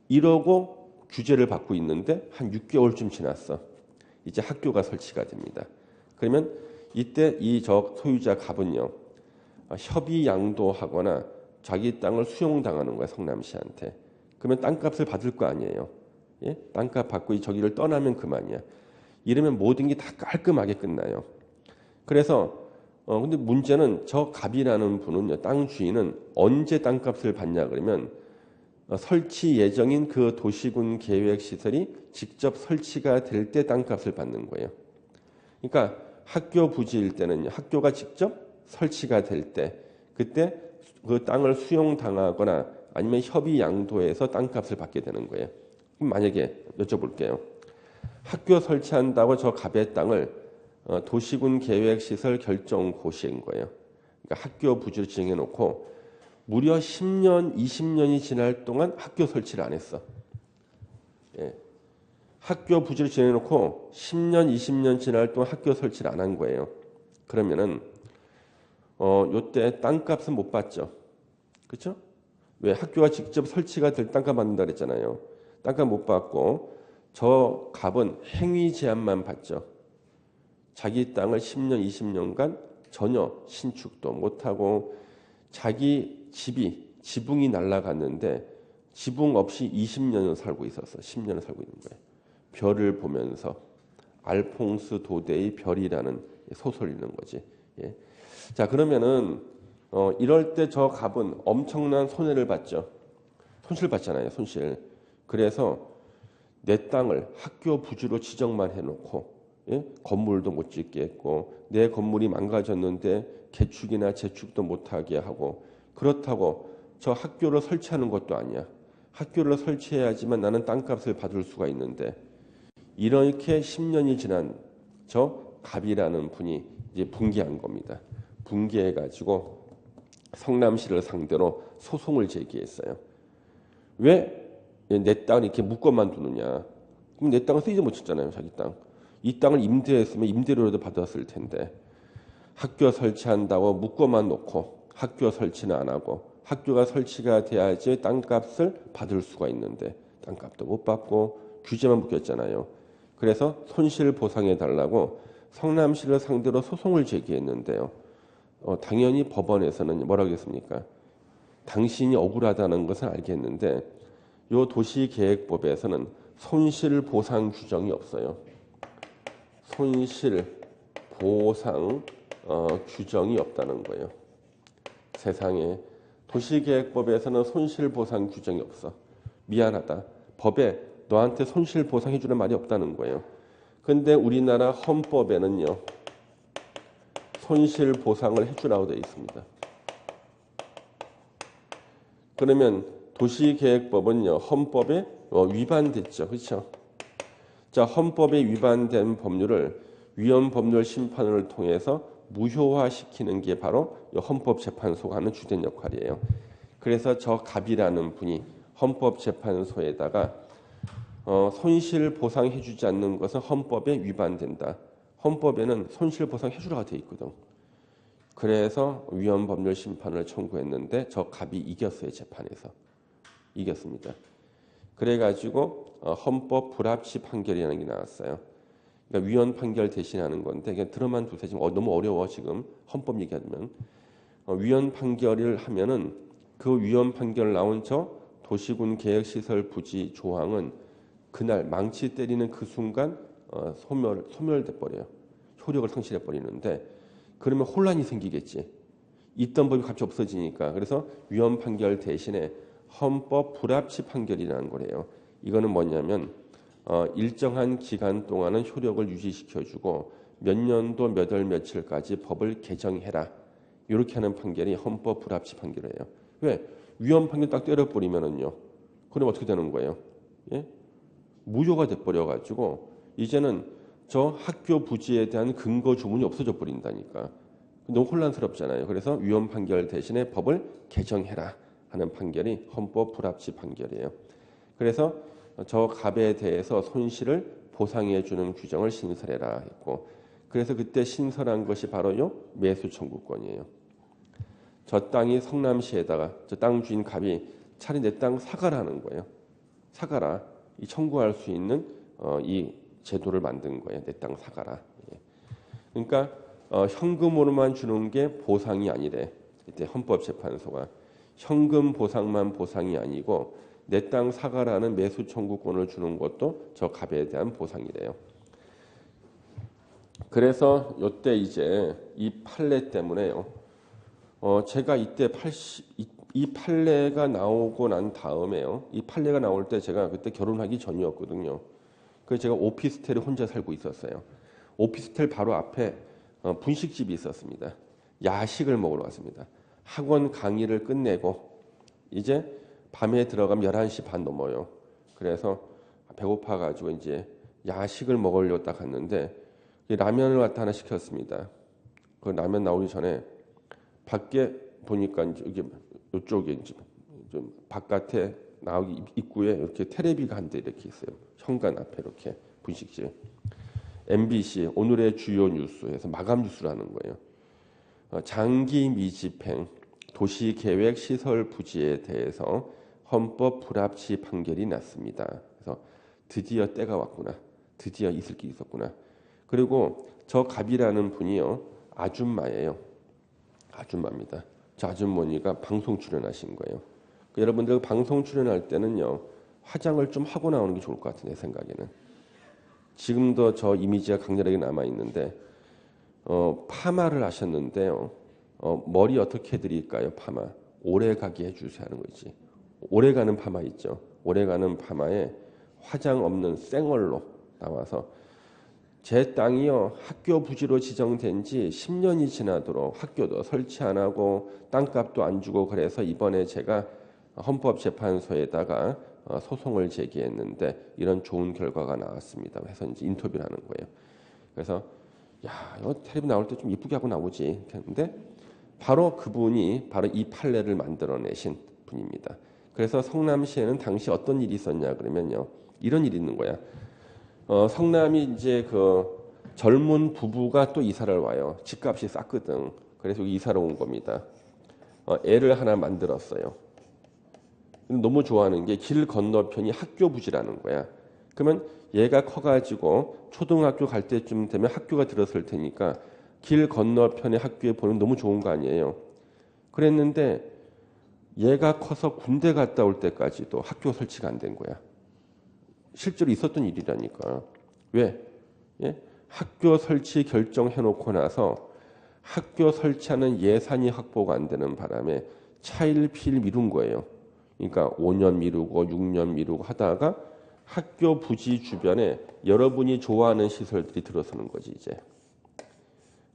이러고 규제를 받고 있는데 한 6개월쯤 지났어. 이제 학교가 설치가 됩니다. 그러면 이때 이 저 소유자 갑은요. 협의 양도하거나 자기 땅을 수용당하는 거야. 성남시한테. 그러면 땅값을 받을 거 아니에요. 예? 땅값 받고 저기를 떠나면 그만이야. 이러면 모든 게 다 깔끔하게 끝나요. 그래서 근데 문제는 저 갑이라는 분은요, 땅 주인은 언제 땅값을 받냐 그러면 설치 예정인 그 도시군 계획 시설이 직접 설치가 될 때 땅값을 받는 거예요. 그러니까 학교 부지일 때는 학교가 직접 설치가 될 때 그때 그 땅을 수용당하거나 아니면 협의 양도해서 땅값을 받게 되는 거예요. 그럼 만약에 여쭤볼게요. 학교 설치한다고 저 갑의 땅을 도시군 계획시설 결정 고시인 거예요. 그러니까 학교 부지로 지정해 놓고 무려 10년, 20년이 지날 동안 학교 설치를 안 했어. 예. 학교 부지로 지정해 놓고 10년, 20년 지날 동안 학교 설치를 안 한 거예요. 그러면은 요때 땅값은 못 받죠. 그렇죠? 왜? 학교가 직접 설치가 될 땅값 받는다 그랬잖아요. 땅값 못 받고 저 갑은 행위 제한만 받죠. 자기 땅을 10년, 20년간 전혀 신축도 못하고 자기 집이 지붕이 날아갔는데 지붕 없이 20년을 살고 있었어. 10년을 살고 있는 거예요. 별을 보면서 알퐁스 도데의 별이라는 소설 읽는 거지. 예. 자, 그러면은 이럴 때 저 갑은 엄청난 손해를 받죠. 손실 받잖아요. 손실. 그래서 내 땅을 학교 부지로 지정만 해놓고 예? 건물도 못 짓게 했고 내 건물이 망가졌는데 개축이나 재축도 못하게 하고 그렇다고 저 학교를 설치하는 것도 아니야. 학교를 설치해야지만 나는 땅값을 받을 수가 있는데 이렇게 10년이 지난 저 갑이라는 분이 이제 붕괴한 겁니다. 붕괴해가지고 성남시를 상대로 소송을 제기했어요. 왜 내 땅을 이렇게 묶어만 두느냐? 그럼 내 땅을 쓰지 못했잖아요, 자기 땅. 이 땅을 임대했으면 임대료라도 받았을 텐데 학교 설치한다고 묶어만 놓고 학교 설치는 안 하고 학교가 설치가 돼야지 땅값을 받을 수가 있는데 땅값도 못 받고 규제만 묶였잖아요. 그래서 손실 보상해 달라고 성남시를 상대로 소송을 제기했는데요. 당연히 법원에서는 뭐라고 했습니까? 당신이 억울하다는 것은 알겠는데 요 도시계획법에서는 손실 보상 규정이 없어요. 손실 보상 규정이 없다는 거예요. 세상에 도시계획법에서는 손실 보상 규정이 없어. 미안하다. 법에 너한테 손실 보상해 주는 말이 없다는 거예요. 근데 우리나라 헌법에는요. 손실 보상을 해주라고 되어 있습니다. 그러면 도시계획법은요. 헌법에 위반됐죠. 그렇죠? 자, 헌법에 위반된 법률을 위헌법률 심판을 통해서 무효화시키는 게 바로 헌법재판소가 하는 주된 역할이에요. 그래서 저 갑이라는 분이 헌법재판소에다가 손실 보상해주지 않는 것은 헌법에 위반된다. 헌법에는 손실 보상해주라고 되어 있거든. 그래서 위헌법률 심판을 청구했는데 저 갑이 이겼어요. 재판에서. 이겼습니다. 그래가지고 헌법 불합치 판결이라는 게 나왔어요. 그러니까 위헌 판결 대신하는 건데 그냥 들어만 두세요. 지금 너무 어려워 지금 헌법 얘기하면 위헌 판결을 하면은 그 위헌 판결 나온 저 도시군 계획시설 부지 조항은 그날 망치 때리는 그 순간 소멸돼 버려요. 효력을 상실해 버리는데 그러면 혼란이 생기겠지. 있던 법이 갑자기 없어지니까. 그래서 위헌 판결 대신에 헌법 불합치 판결이라는 거래요. 이거는 뭐냐면 일정한 기간 동안은 효력을 유지시켜주고 몇 년도 몇 월 며칠까지 법을 개정해라. 이렇게 하는 판결이 헌법 불합치 판결이에요. 왜? 위헌 판결 딱 때려버리면은요. 그럼 어떻게 되는 거예요? 예? 무효가 돼버려가지고 이제는 저 학교 부지에 대한 근거 주문이 없어져 버린다니까. 너무 혼란스럽잖아요. 그래서 위헌 판결 대신에 법을 개정해라 하는 판결이 헌법 불합치 판결이에요. 그래서 저 갑에 대해서 손실을 보상해 주는 규정을 신설해라 했고 그래서 그때 신설한 것이 바로요 매수 청구권이에요. 저 땅이 성남시에다가 저 땅 주인 갑이 차라리 내 땅 사가라는 거예요. 사가라. 이 청구할 수 있는 이 제도를 만든 거예요. 내 땅 사가라. 그러니까 현금으로만 주는 게 보상이 아니래. 이때 헌법재판소가 현금 보상만 보상이 아니고 내 땅 사가라는 매수 청구권을 주는 것도 저 갑에 대한 보상이래요. 그래서 이때 이제 이 판례 때문에요. 제가 이때 이 판례가 나오고 난 다음에요. 이 판례가 나올 때 제가 그때 결혼하기 전이었거든요. 그래서 제가 오피스텔에 혼자 살고 있었어요. 오피스텔 바로 앞에 분식집이 있었습니다. 야식을 먹으러 갔습니다. 학원 강의를 끝내고 이제 밤에 들어가면 11시 반 넘어요. 그래서 배고파가지고 이제 야식을 먹으려고 딱 갔는데 라면을 갖다 하나 시켰습니다. 그 라면 나오기 전에 밖에 보니까 이제 이쪽에 이제 좀 바깥에 나오기 입구에 이렇게 테레비가 한 대 이렇게 있어요. 현관 앞에 이렇게 분식집. MBC 오늘의 주요 뉴스에서 마감 뉴스라는 거예요. 장기 미집행 도시계획 시설 부지에 대해서 헌법 불합치 판결이 났습니다. 그래서 드디어 때가 왔구나. 드디어 있을 게 있었구나. 그리고 저 갑이라는 분이요. 아줌마예요. 아줌마입니다. 저 아주머니가 방송 출연하신 거예요. 여러분들 방송 출연할 때는요. 화장을 좀 하고 나오는 게 좋을 것 같아요. 내 생각에는. 지금도 저 이미지가 강렬하게 남아있는데 파마를 하셨는데요. 머리 어떻게 해드릴까요? 파마. 오래가게 해주세요 하는 거지. 오래가는 파마 있죠. 오래가는 파마에 화장 없는 생얼로 나와서 제 땅이요 학교 부지로 지정된 지 10년이 지나도록 학교도 설치 안 하고 땅값도 안 주고 그래서 이번에 제가 헌법재판소에다가 소송을 제기했는데 이런 좋은 결과가 나왔습니다. 그래서 이제 인터뷰를 하는 거예요. 그래서 야 이거 텔레비 나올 때 좀 이쁘게 하고 나오지 했는데 바로 그분이 바로 이 판례를 만들어내신 분입니다. 그래서 성남시에는 당시 어떤 일이 있었냐 그러면요 이런 일이 있는 거야. 성남이 이제 그 젊은 부부가 또 이사를 와요. 집값이 쌌거든. 그래서 여기 이사를 온 겁니다. 애를 하나 만들었어요. 너무 좋아하는 게 길 건너편이 학교 부지라는 거야. 그러면 얘가 커가지고 초등학교 갈 때쯤 되면 학교가 들었을 테니까 길 건너편에 학교에 보면 너무 좋은 거 아니에요. 그랬는데 얘가 커서 군대 갔다 올 때까지도 학교 설치가 안 된 거야. 실제로 있었던 일이라니까. 왜? 예? 학교 설치 결정해놓고 나서 학교 설치하는 예산이 확보가 안 되는 바람에 차일피일 미룬 거예요. 그러니까 5년 미루고 6년 미루고 하다가 학교 부지 주변에 여러분이 좋아하는 시설들이 들어서는 거지 이제.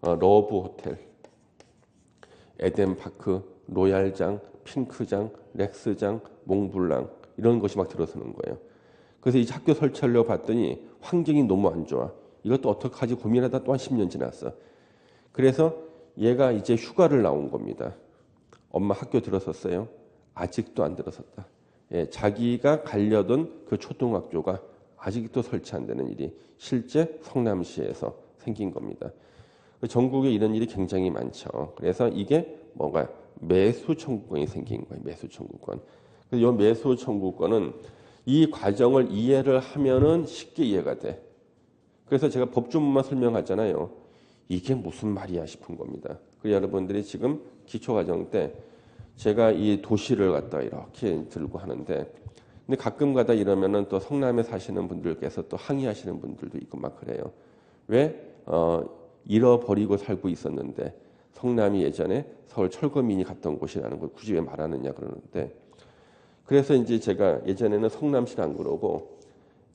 러브 호텔, 에덴파크, 로얄장, 핑크장, 렉스장, 몽블랑 이런 것이 막 들어서는 거예요. 그래서 이제 학교 설치하려고 봤더니 환경이 너무 안 좋아. 이것도 어떡하지 고민하다 또 한 10년 지났어. 그래서 얘가 이제 휴가를 나온 겁니다. 엄마 학교 들어섰어요? 아직도 안 들어섰다. 예, 자기가 가려던 그 초등학교가 아직도 설치 안 되는 일이 실제 성남시에서 생긴 겁니다. 전국에 이런 일이 굉장히 많죠. 그래서 이게 뭔가 매수 청구권이 생긴 거예요. 매수 청구권. 그래서 이 매수 청구권은 이 과정을 이해를 하면은 쉽게 이해가 돼. 그래서 제가 법조문만 설명하잖아요. 이게 무슨 말이야 싶은 겁니다. 그래서 여러분들이 지금 기초과정 때 제가 이 도시를 갖다 이렇게 들고 하는데 근데 가끔 가다 이러면은 또 성남에 사시는 분들께서 또 항의하시는 분들도 있고 막 그래요. 왜? 잃어버리고 살고 있었는데 성남이 예전에 서울 철거민이 갔던 곳이라는 걸 굳이 왜 말하느냐 그러는데 그래서 이제 제가 예전에는 성남시를 안 그러고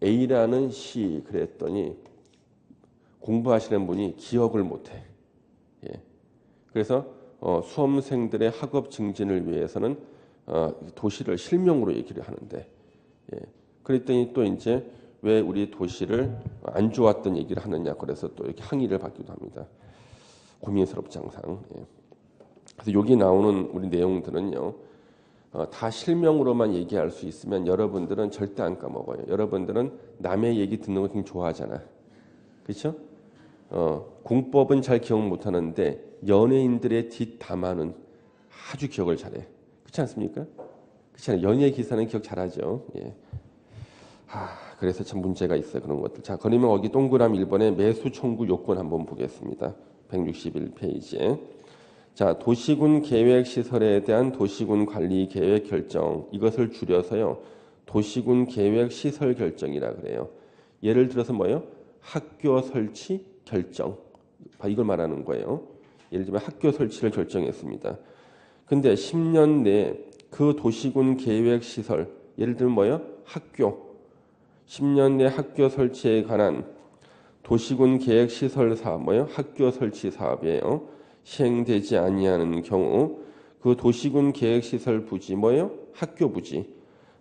A라는 시 그랬더니 공부하시는 분이 기억을 못해. 예. 그래서 수험생들의 학업 증진을 위해서는 도시를 실명으로 얘기를 하는데 예. 그랬더니 또 이제 왜 우리 도시를 안 좋았던 얘기를 하느냐 그래서 또 이렇게 항의를 받기도 합니다. 고민스럽지 항상. 예. 그래서 여기 나오는 우리 내용들은요. 다 실명으로만 얘기할 수 있으면 여러분들은 절대 안 까먹어요. 여러분들은 남의 얘기 듣는 거 굉장히 좋아하잖아. 그렇죠? 공법은 잘 기억 못하는데 연예인들의 뒷담화는 아주 기억을 잘해. 그렇지 않습니까? 그렇지 않아요? 연예 기사는 기억 잘하죠. 예. 그래서 참 문제가 있어요. 그런 것들. 자, 그러면 여기 동그라미 1번에 매수 청구 요건 한번 보겠습니다. 161페이지에. 자, 도시군 계획 시설에 대한 도시군 관리 계획 결정. 이것을 줄여서요. 도시군 계획 시설 결정이라 그래요. 예를 들어서 뭐예요? 학교 설치 결정. 이걸 말하는 거예요. 예를 들면 학교 설치를 결정했습니다. 근데 10년 내에 그 도시군 계획 시설, 예를 들면 뭐예요? 학교. 10년 내 학교 설치에 관한 도시군 계획 시설 사업, 뭐예요? 학교 설치 사업이에요. 시행되지 아니하는 경우 그 도시군 계획 시설 부지, 뭐예요? 학교 부지.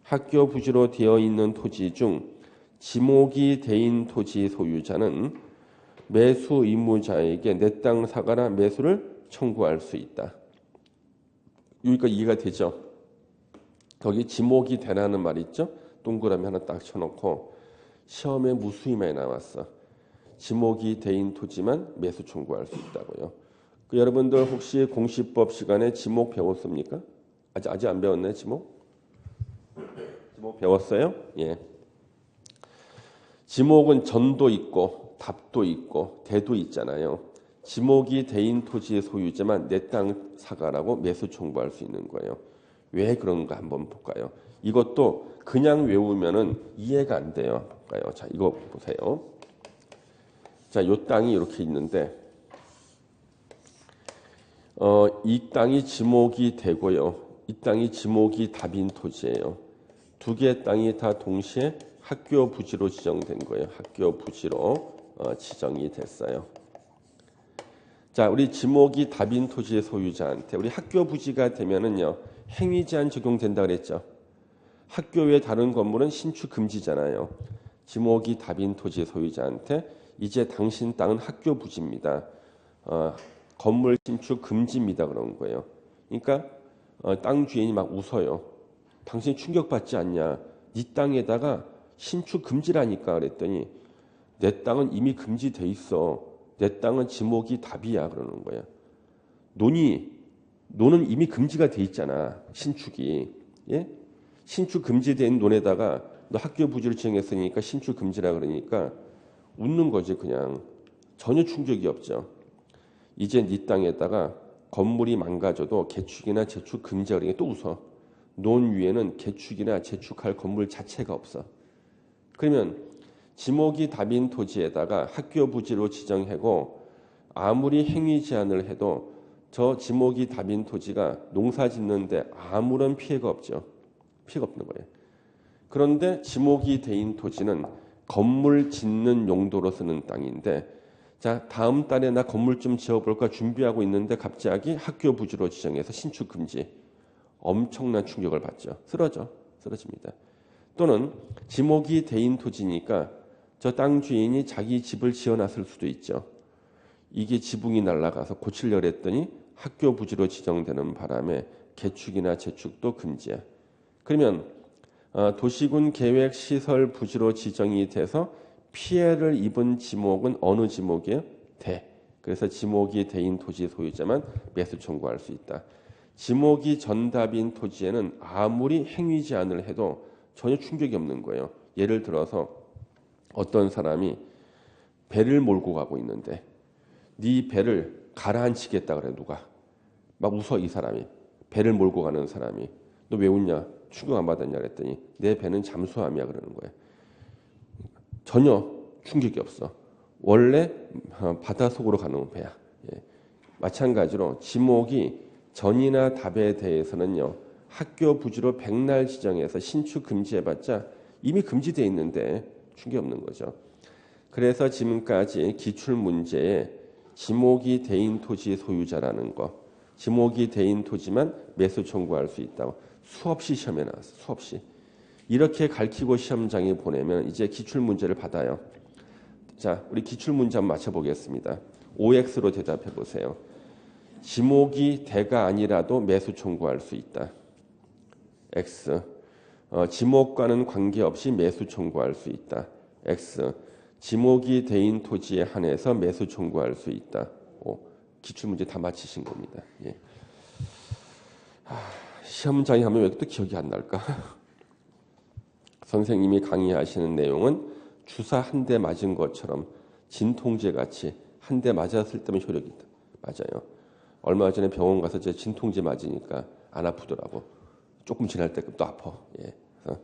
학교 부지로 되어 있는 토지 중 지목이 대인 토지 소유자는 매수 의무자에게 내 땅 사가라 매수를 청구할 수 있다. 여기까지 이해가 되죠? 거기 지목이 되라는 말 있죠? 동그라미 하나 딱 쳐놓고 시험에 무수히 많이 나왔어. 지목이 대인 토지만 매수 청구할 수 있다고요. 여러분들 혹시 공시법 시간에 지목 배웠습니까? 아직 안 배웠나요? 지목 배웠어요? 예. 지목은 전도 있고 답도 있고 대도 있잖아요. 지목이 대인 토지의 소유자만 내 땅 사가라고 매수 청구할 수 있는 거예요. 왜 그런가 한번 볼까요? 이것도 그냥 외우면은 이해가 안 돼요. 볼까요? 자, 이거 보세요. 자, 요 땅이 이렇게 있는데 이 땅이 지목이 되고요. 이 땅이 지목이 답인 토지예요. 두 개의 땅이 다 동시에 학교 부지로 지정된 거예요. 학교 부지로 지정이 됐어요. 자, 우리 지목이 답인 토지의 소유자한테 우리 학교 부지가 되면은요 행위 제한 적용된다 그랬죠. 학교 외 다른 건물은 신축 금지잖아요. 지목이 답인 토지의 소유자한테 이제 당신 땅은 학교 부지입니다. 건물 신축 금지입니다 그런 거예요. 그러니까 땅 주인이 막 웃어요. 당신 충격받지 않냐? 네 땅에다가 신축 금지라니까 그랬더니 내 땅은 이미 금지돼 있어. 내 땅은 지목이 답이야 그러는 거야. 논은 이미 금지가 돼 있잖아. 신축이. 예? 신축 금지된 논에다가 너 학교 부지를 지정했으니까 신축 금지라 그러니까 웃는 거지 그냥. 전혀 충격이 없죠. 이제 네 땅에다가 건물이 망가져도 개축이나 재축 금지라 그러니까 또 웃어. 논 위에는 개축이나 재축할 건물 자체가 없어. 그러면 지목이 답인 토지에다가 학교 부지로 지정하고 아무리 행위 제한을 해도 저 지목이 답인 토지가 농사 짓는데 아무런 피해가 없죠. 피해가 없는 거예요. 그런데 지목이 대인 토지는 건물 짓는 용도로 쓰는 땅인데 자 다음 달에 나 건물 좀 지어볼까 준비하고 있는데 갑자기 학교 부지로 지정해서 신축 금지. 엄청난 충격을 받죠. 쓰러집니다. 또는 지목이 대인 토지니까 저 땅 주인이 자기 집을 지어놨을 수도 있죠. 이게 지붕이 날아가서 고치려고 했더니 학교 부지로 지정되는 바람에 개축이나 재축도 금지야. 그러면 도시군 계획 시설 부지로 지정이 돼서 피해를 입은 지목은 어느 지목이에요? 그래서 지목이 대인 토지 소유자만 매수 청구할 수 있다. 지목이 전답인 토지에는 아무리 행위 제한을 해도 전혀 충격이 없는 거예요. 예를 들어서 어떤 사람이 배를 몰고 가고 있는데 네 배를 가라앉히겠다 그래 누가. 막 웃어 이 사람이. 배를 몰고 가는 사람이. 너 왜 웃냐? 충격 안 받았냐 그랬더니 내 배는 잠수함이야 그러는 거예요. 전혀 충격이 없어. 원래 바다 속으로 가는 배야. 예. 마찬가지로 지목이 전이나 답에 대해서는요. 학교 부지로 백날 지정해서 신축 금지해봤자 이미 금지되어 있는데 충격 없는 거죠. 그래서 지금까지 기출문제에 지목이 대인 토지 소유자라는 거, 지목이 대인 토지만 매수 청구할 수 있다고 수없이 시험에 나왔어. 수없이. 이렇게 가르치고 시험장에 보내면 이제 기출문제를 받아요. 자, 우리 기출문제 한번 맞춰보겠습니다. OX로 대답해 보세요. 지목이 대가 아니라도 매수 청구할 수 있다. X. 지목과는 관계없이 매수 청구할 수 있다. X. 지목이 대인 토지에 한해서 매수 청구할 수 있다. O. 기출문제 다 맞히신 겁니다. 예. 시험장에 하면 왜 또 기억이 안 날까? 선생님이 강의하시는 내용은 주사 한 대 맞은 것처럼 진통제 같이 한 대 맞았을 때면 효력이 있다. 맞아요. 얼마 전에 병원 가서 제 진통제 맞으니까 안 아프더라고. 조금 지날 때 또 아파. 예. 그래서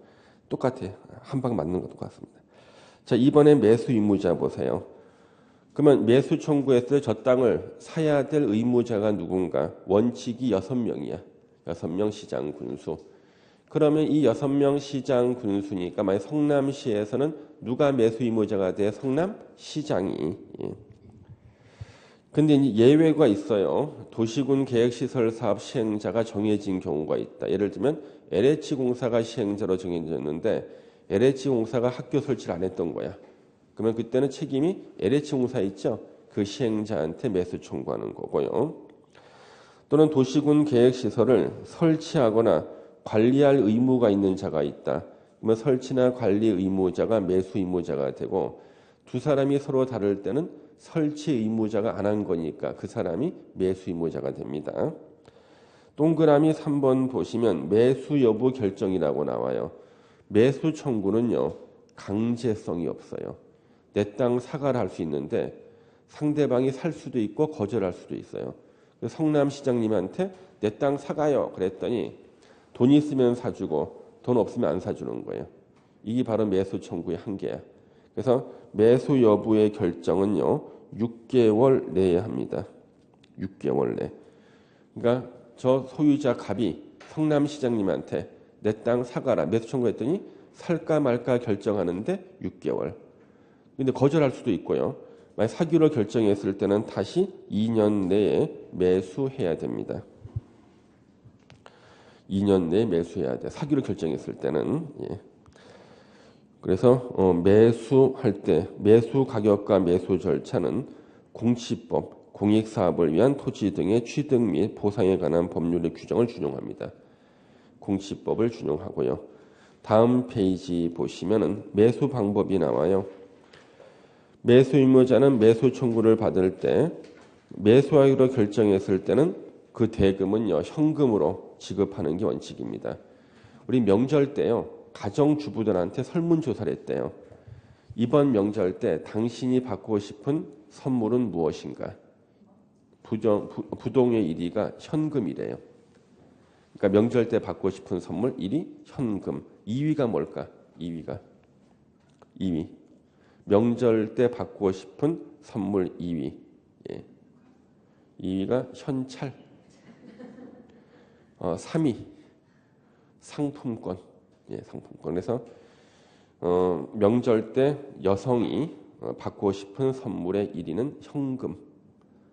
똑같아. 한 방 맞는 거 똑같습니다. 자, 이번에 매수 의무자 보세요. 그러면 매수 청구했을 때 저 땅을 사야 될 의무자가 누군가? 원칙이 6명이야. 6명 시장 군수. 그러면 이 6명 시장 군수니까 만약 성남시에서는 누가 매수 의무자가 돼? 성남시장이. 예. 근데 이제 예외가 있어요. 도시군 계획시설 사업 시행자가 정해진 경우가 있다. 예를 들면 LH공사가 시행자로 정해졌는데 LH공사가 학교 설치를 안 했던 거야. 그러면 그때는 책임이 LH공사 있죠. 그 시행자한테 매수 청구하는 거고요. 또는 도시군 계획시설을 설치하거나 관리할 의무가 있는 자가 있다. 그러면 설치나 관리 의무자가 매수 의무자가 되고 두 사람이 서로 다를 때는 설치 의무자가 안 한 거니까 그 사람이 매수 의무자가 됩니다. 동그라미 3번 보시면 매수 여부 결정이라고 나와요. 매수 청구는요. 강제성이 없어요. 내 땅 사과를 할 수 있는데 상대방이 살 수도 있고 거절할 수도 있어요. 성남시장님한테 내 땅 사가요 그랬더니 돈 있으면 사주고 돈 없으면 안 사주는 거예요. 이게 바로 매수 청구의 한계야. 그래서 매수 여부의 결정은요. 6개월 내에 합니다. 6개월 내. 그러니까 저 소유자 갑이 성남시장님한테 내 땅 사가라 매수 청구했더니 살까 말까 결정하는데 6개월. 근데 거절할 수도 있고요. 만약 사기로 결정했을 때는 다시 2년 내에 매수해야 됩니다. 2년 내에 매수해야 돼. 사기로 결정했을 때는. 예. 그래서 매수할 때 매수 가격과 매수 절차는 공시법, 공익사업을 위한 토지 등의 취득 및 보상에 관한 법률의 규정을 준용합니다. 공시법을 준용하고요. 다음 페이지 보시면은 매수 방법이 나와요. 매수 의무자는 매수 청구를 받을 때 매수하기로 결정했을 때는 그 대금은요 현금으로 지급하는 게 원칙입니다. 우리 명절 때요 가정주부들한테 설문조사를 했대요. 이번 명절 때 당신이 받고 싶은 선물은 무엇인가? 부동의 1위가 현금이래요. 그러니까 명절 때 받고 싶은 선물 1위 현금, 2위가 뭘까? 2위. 명절 때 받고 싶은 선물 2위. 예. 2위가 현찰. 3위 상품권. 예, 상품권. 그래서 명절 때 여성이 받고 싶은 선물의 1위는 현금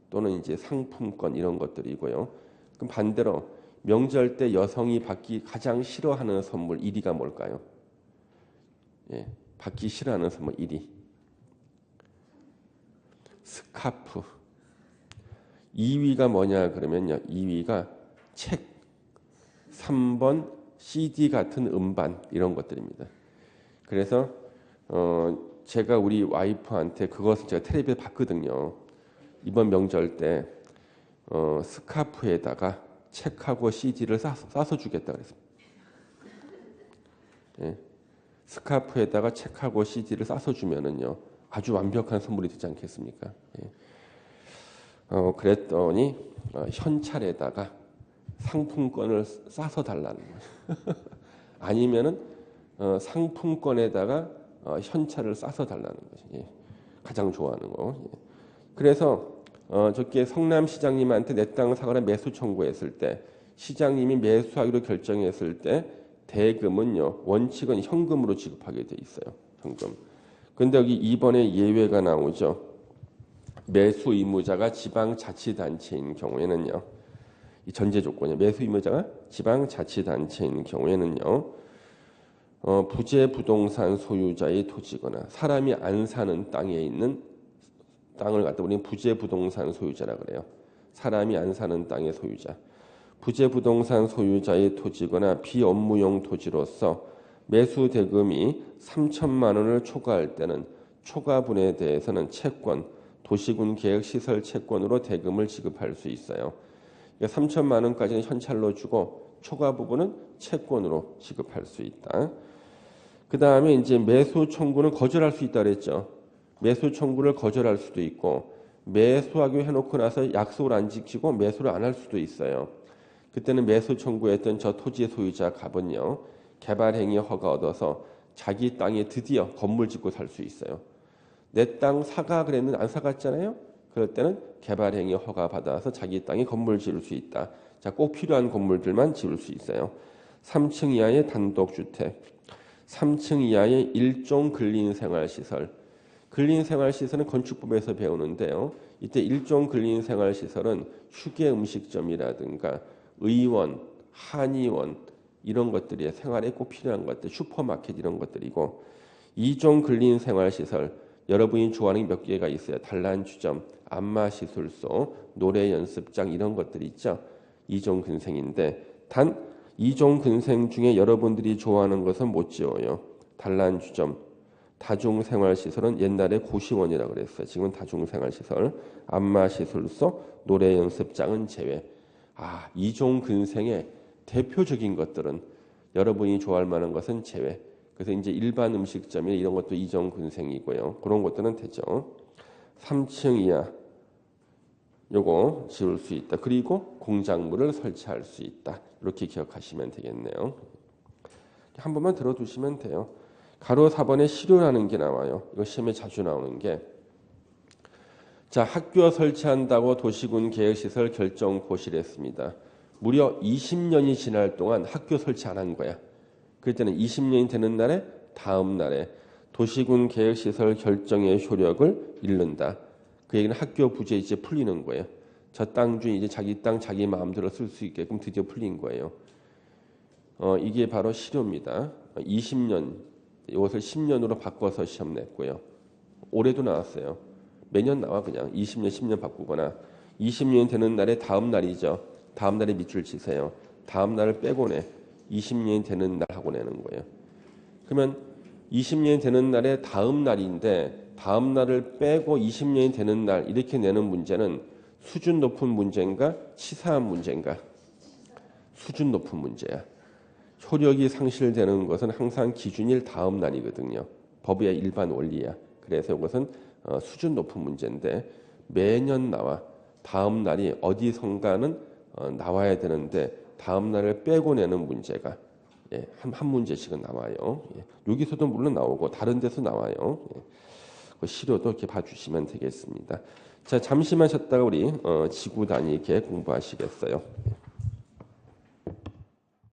또는 이제 상품권 이런 것들이고요. 그럼 반대로 명절 때 여성이 받기 가장 싫어하는 선물 1위가 뭘까요? 예, 받기 싫어하는 선물 1위. 스카프. 2위가 뭐냐 그러면요. 2위가 책. 3번 CD 같은 음반 이런 것들입니다. 그래서 제가 우리 와이프한테 그것을 제가 텔레비에 봤거든요. 이번 명절 때 스카프에다가 책하고 CD를 싸서 주겠다 그랬습니다. 예. 스카프에다가 책하고 CD를 싸서 주면은요 아주 완벽한 선물이 되지 않겠습니까? 예. 그랬더니 현찰에다가 상품권을 싸서 달라는 거예요. 아니면은 상품권에다가 현찰을 싸서 달라는 거죠. 예. 가장 좋아하는 거. 예. 그래서 저께 성남시장님한테 내 땅 사거나 매수 청구했을 때 시장님이 매수하기로 결정했을 때 대금은요 원칙은 현금으로 지급하게 돼 있어요. 현금. 그런데 여기 2번에 예외가 나오죠. 매수 의무자가 지방자치단체인 경우에는요. 이 전제 조건이에요. 매수 의무자가 지방자치단체인 경우에는요. 부재 부동산 소유자의 토지거나 사람이 안 사는 땅에 있는 땅을 갖다 우리는 부재 부동산 소유자라 그래요. 사람이 안 사는 땅의 소유자. 부재 부동산 소유자의 토지거나 비업무용 토지로서 매수 대금이 3천만 원을 초과할 때는 초과분에 대해서는 채권, 도시군 계획시설 채권으로 대금을 지급할 수 있어요. 3천만 원까지는 현찰로 주고 초과 부분은 채권으로 지급할 수 있다. 그 다음에 이제 매수 청구는 거절할 수 있다 그랬죠. 매수 청구를 거절할 수도 있고 매수하기로 해놓고 나서 약속을 안 지키고 매수를 안 할 수도 있어요. 그때는 매수 청구했던 저 토지의 소유자 갑은요. 개발행위 허가 얻어서 자기 땅에 드디어 건물 짓고 살 수 있어요. 내 땅 사가 그랬는데 안 사갔잖아요. 그럴 때는 개발행위 허가 받아서 자기 땅에 건물 지을 수 있다. 자, 꼭 필요한 건물들만 지을 수 있어요. 3층 이하의 단독주택, 3층 이하의 일종 근린생활시설. 근린생활시설은 건축법에서 배우는데요. 이때 일종 근린생활시설은 휴게 음식점이라든가 의원, 한의원 이런 것들이 생활에 꼭 필요한 것들, 슈퍼마켓 이런 것들이고 2종 근린생활시설 여러분이 좋아하는 몇 개가 있어요. 단란주점, 안마시술소, 노래연습장 이런 것들이 있죠. 2종 근생인데 단 2종 근생 중에 여러분들이 좋아하는 것은 못 지어요. 단란주점, 다중생활시설은 옛날에 고시원이라고 그랬어요. 지금은 다중생활시설, 안마시술소, 노래연습장은 제외. 2종 근생의 대표적인 것들은 여러분이 좋아할 만한 것은 제외. 그래서 이제 일반 음식점이 이런 것도 2종 근생이고요. 그런 것들은 되죠. 3층 이하 요거 지을 수 있다. 그리고 공작물을 설치할 수 있다. 이렇게 기억하시면 되겠네요. 한 번만 들어두시면 돼요. 가로 4번에 실효라는 게 나와요. 이거 시험에 자주 나오는 게. 자, 학교 설치한다고 도시군 계획시설 결정 고시를 했습니다. 무려 20년이 지날 동안 학교 설치 안 한 거야. 그럴 때는 20년이 되는 날에 다음 날에 도시군 계획시설 결정의 효력을 잃는다. 그 얘기는 학교 부재 이제 풀리는 거예요. 저 땅 중에 이제 자기 땅 자기 마음대로 쓸 수 있게끔 드디어 풀린 거예요. 이게 바로 실효입니다. 20년 이것을 10년으로 바꿔서 시험 냈고요. 올해도 나왔어요. 매년 나와 그냥 20년 10년 바꾸거나 20년이 되는 날에 다음 날이죠. 다음 날에 밑줄 치세요. 다음 날을 빼고 내 20년이 되는 날 하고 내는 거예요. 그러면 20년이 되는 날에 다음 날인데 다음 날을 빼고 20년이 되는 날 이렇게 내는 문제는 수준 높은 문제인가 치사한 문제인가? 수준 높은 문제야. 효력이 상실되는 것은 항상 기준일 다음 날이거든요. 법의 일반 원리야. 그래서 이것은 수준 높은 문제인데 매년 나와. 다음 날이 어디선가는 나와야 되는데 다음 날을 빼고 내는 문제가 한 문제씩은 나와요. 여기서도 물론 나오고 다른 데서 나와요. 그 시료도 이렇게 봐주시면 되겠습니다. 자, 잠시만 쉬었다가 우리 지구 단위 계획 공부하시겠어요.